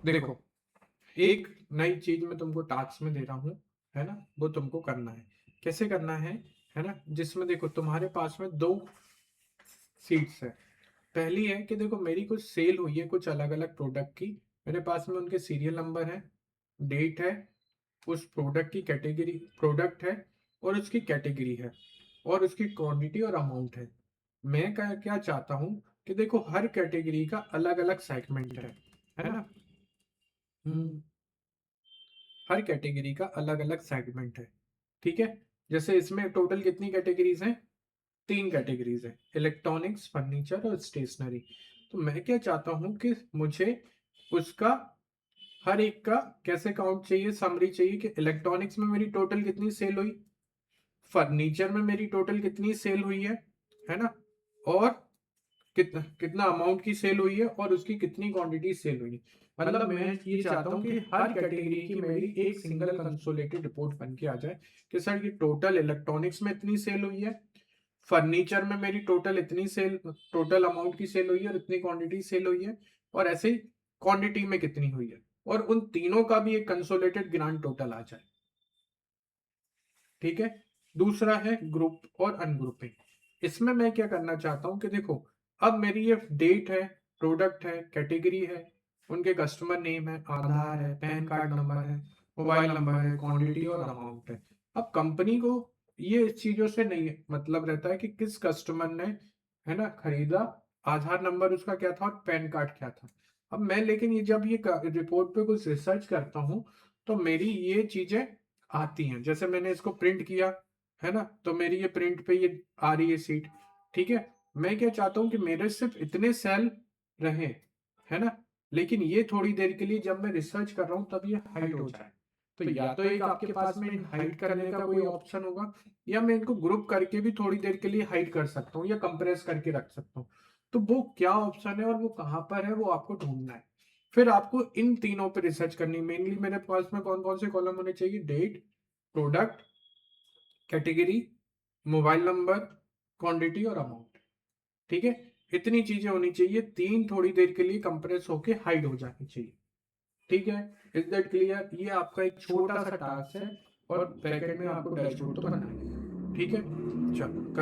देखो, एक नई चीज मैं तुमको टास्क में दे रहा हूँ, है ना, वो तुमको करना है। कैसे करना है ना, जिसमें देखो तुम्हारे पास में दो सीट्स है। पहली है कि देखो मेरी कुछ सेल हुई है कुछ अलग अलग प्रोडक्ट की, मेरे पास में उनके सीरियल नंबर है, डेट है, उस प्रोडक्ट की कैटेगरी प्रोडक्ट है, और उसकी कैटेगरी है, और उसकी क्वांटिटी और अमाउंट है। मैं क्या क्या चाहता हूँ कि देखो हर कैटेगरी का अलग अलग सेगमेंट है ना। हम्म, हर कैटेगरी का अलग अलग सेगमेंट है। ठीक है। जैसे इसमें टोटल कितनी कैटेगरीज हैं? तीन कैटेगरीज है, इलेक्ट्रॉनिक्स, फर्नीचर और स्टेशनरी। तो मैं क्या चाहता हूँ कि मुझे उसका हर एक का कैसे काउंट चाहिए, समरी चाहिए कि इलेक्ट्रॉनिक्स में मेरी टोटल कितनी सेल हुई, फर्नीचर में मेरी टोटल कितनी सेल हुई है ना, और कितना कितना अमाउंट की सेल हुई है, और उसकी कितनी क्वांटिटी सेल हुई है। मतलब मैं ये चाहता हूँ कि हर कैटेगरी की मेरी एक सिंगल कंसोलिडेटेड रिपोर्ट बन के आ जाए कि सर ये टोटल इलेक्ट्रॉनिक्स में इतनी सेल हुई है, फर्नीचर में मेरी टोटल इतनी सेल, टोटल अमाउंट की सेल हुई है और इतनी क्वांटिटी सेल हुई है, और ऐसे ही क्वांटिटी में कितनी हुई है, और उन तीनों का भी एक कंसोलिडेटेड ग्रांड टोटल आ जाए। ठीक है। दूसरा है ग्रुप और अनग्रुपिंग। इसमें मैं क्या करना चाहता हूं कि देखो अब मेरी ये डेट है, प्रोडक्ट है, कैटेगरी है, उनके कस्टमर नेम है, आधार है, पैन कार्ड नंबर है, मोबाइल नंबर है, क्वांटिटी और अमाउंट है। अब कंपनी को ये इस चीजों से नहीं मतलब रहता है कि किस कस्टमर ने, है ना, खरीदा, आधार नंबर उसका क्या था और पैन कार्ड क्या था। अब मैं लेकिन ये जब ये रिपोर्ट पे कुछ रिसर्च करता हूँ तो मेरी ये चीजें आती हैं। जैसे मैंने इसको प्रिंट किया, है ना, तो मेरी ये प्रिंट पे ये आ रही है सीट। ठीक है। मैं क्या चाहता हूँ कि मेरे सिर्फ इतने सेल रहे, है ना, लेकिन ये थोड़ी देर के लिए जब मैं रिसर्च कर रहा हूँ तब ये हाइड हो जाए। तो या तो एक आपके पास में हाइड करने का कोई ऑप्शन होगा, या मैं इनको ग्रुप करके भी थोड़ी देर के लिए हाइड कर सकता हूँ या कंप्रेस करके रख सकता हूँ। तो वो क्या ऑप्शन है और वो कहाँ पर है वो आपको ढूंढना है। फिर आपको इन तीनों पे रिसर्च करनी। मेनली मेरे पास में कौन कौन से कॉलम होने चाहिए? Date, product, category, mobile number, quantity और अमाउंट। ठीक है। इतनी चीजें होनी चाहिए, तीन थोड़ी देर के लिए कंप्रेस होके हाइड हो जानी चाहिए। ठीक है। Is that clear? ये आपका एक छोटा सा टास्क है, और पैकेट में आपको डैशबोर्ड तो बनाना है। ठीक है। चलो।